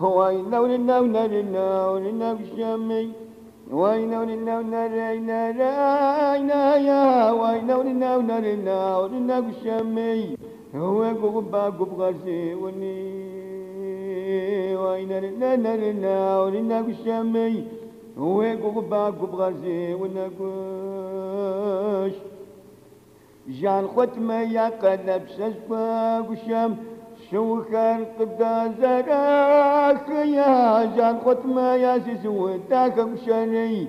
وينو لنو نرنو لنو شمي وينو لنو نرينا رينا يا وينو لنو نرنو لنو شمي هو قبا قبغسي وني وينو لنو نرنو لنو شمي هو قبا قبغسي ونقوش جان ختمة يا قلب سجفة وشم شو كان قبدا زراك يا جان ختمة يا سيسو داك وشني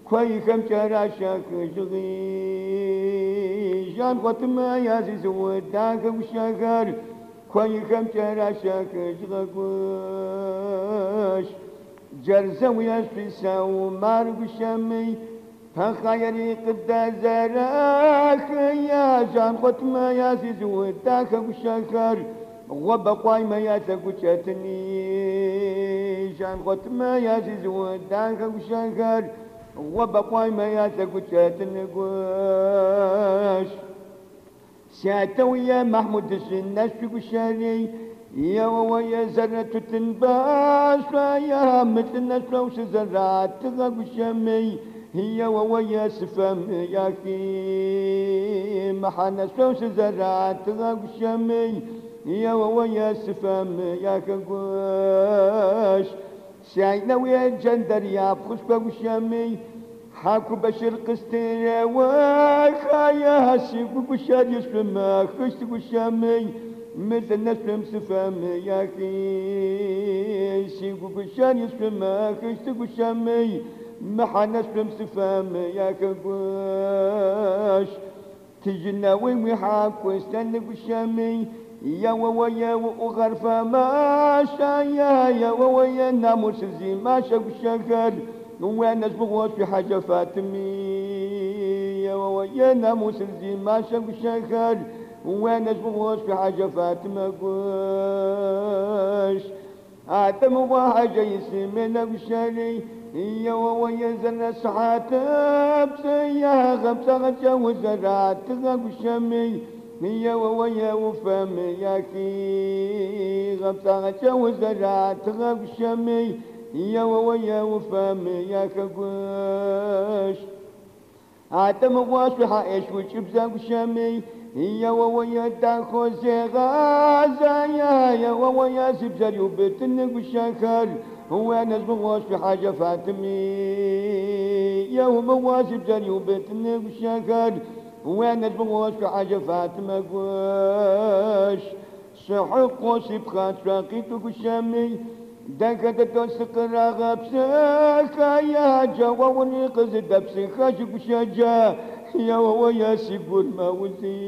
كوي كم شراشك جغي جان ختمة يا سيسو داك وشكر كوي كم شراشك جغوش جرزة ويسفيسا ومارق شمي فخيري قد زراك يا جان ختمة يا سيزو داك وشكر وبقواي ما يتقوشتني جان ختمة يا سيزو داك وشكر وبقواي ما يتقوشتني قوش ساتو يا محمود الناس في قشاري يا ويا زرة تنباش يا مثل الناس لو زرعت تغب شمي هي ويا سفم يا كي محنا لو زرعت تغب شمي هي ويا سفم يا كقوش ساينا ويا جندر يا بخش بوشمي حاكو بشر قستيرا وخايا سيكو بشار يسلم خشت بشامي مثل نسلم سفام ياكي سيكو بشار يسلم خشت بشامي محا نسلم سفام ياكي قوش تجنا وين حاكو استنى بشامي يا ويا وغرفة ما شايا يا ويا ناموس زي ما شاف الشكر وانا اسبغوش في حاجة فاتمي يا ويا ناموس زي ما شاف الشكر وانا اسبغوش في حاجة فاتمة قوش آتم وحاجة يسمينا بشاري يا ويا زنا سحاتب سيا غمسة غجا وزرعت تغب الشمي يا ويا وفم يا كي غمسة غجا وزرعت تغب الشمي يا ويا وفم يا كقوش عتم واش حايش وشبزا وشمي يا ويا داخو زغازا يا ويا زبزا يوبتن وشكر هو انا زبغوش في حاجة فاتمي يا هو واسب زري وبتن وشكر هو انا زبغوش في حاجة فاتمة قوش سحق وسيب خات راقيت وشمي دكت توسق راغب سكا يا جوا ونقز دبسخا شجا يا ويا سيقول ما وزي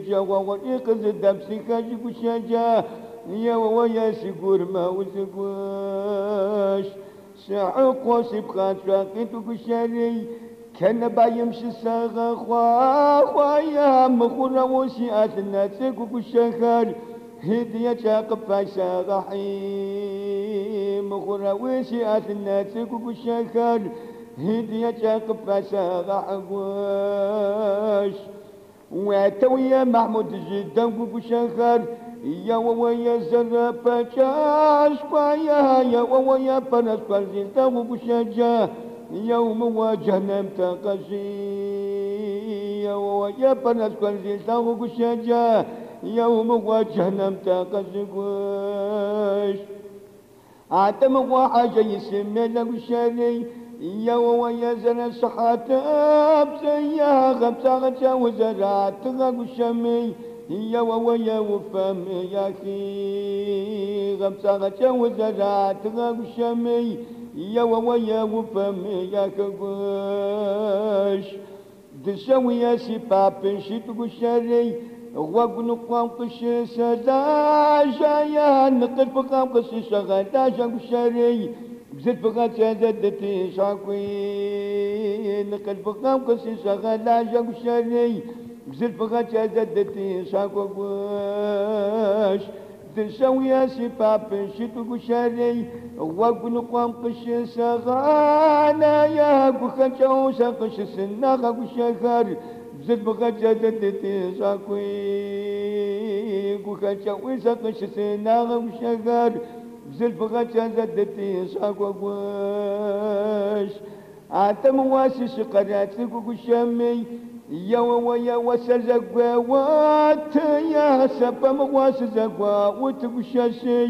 جوا ونقز دبسخا شجا يا ويا سيقول ما وزقوش سحق وسيب خات راقيت وشري كان بايمشي ساغا خوايا مخورا وسيئات الناس وشكر هدية شاق فاشا غحيم مخورا وسيئات الناس وشكر هدية شاق فاشا غحوش واتويا محمود جدا وشكر يا ويا زرابة شاشفايا يا ويا بنس فرزيتا وبشجا يوم واجهنا متقشي يا ويا بنس فرزيتا وبشجا يوم واجهنا متقشي عتم وحاجة يسمى له شري يا ويا زنا صحاتب زيا غمسة غجا وزرعت غشمي يا ويا وفم يا كي غمسة غجا وزرعت غشمي يا ويا وفم يا كقوش دسوي يا سباب شيت وشري وقن قام قش سداجا يا نقل فقام قش شغداجا وشري بزت فقط شدتي شاكوي نقل فقام قش شغداجا وشري بزت فقط شدتي شاكوش دسوي يا سباب شيت وشري وقن قام قش سغانا يا بخنشو سقش سناغا وشكر زد بغت جدتي شاكوي بخنشو سقش سناغا وشكر زلفغة زدتي صاقوش عتم واسس قراتك وشمي يا ويا وسزقوات يا سبا مواس زقوا وتقشاشي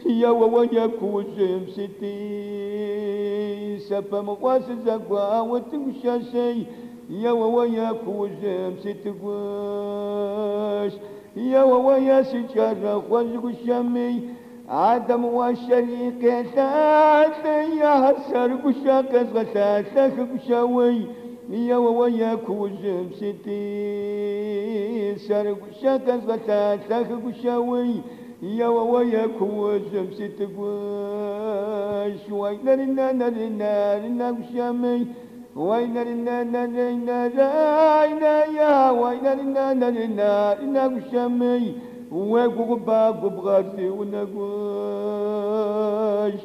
يا ويا كوزم ستي سبا مواس زقوا وتقشاشي يا ويا كوزم ستقوش يا ويا سجارة خزق الشمي عدم والشريك ذات يا هسر قشاق غتاتك قشاوي يا ويا كوزم ستي سر قشاق غتاتك قشاوي يا ويا كوزم ستقوش وين رنا نرنا رنا قشامي وين رنا نرنا راينا يا وين رنا نرنا رنا قشامي وقبا قبغاتي ونقوش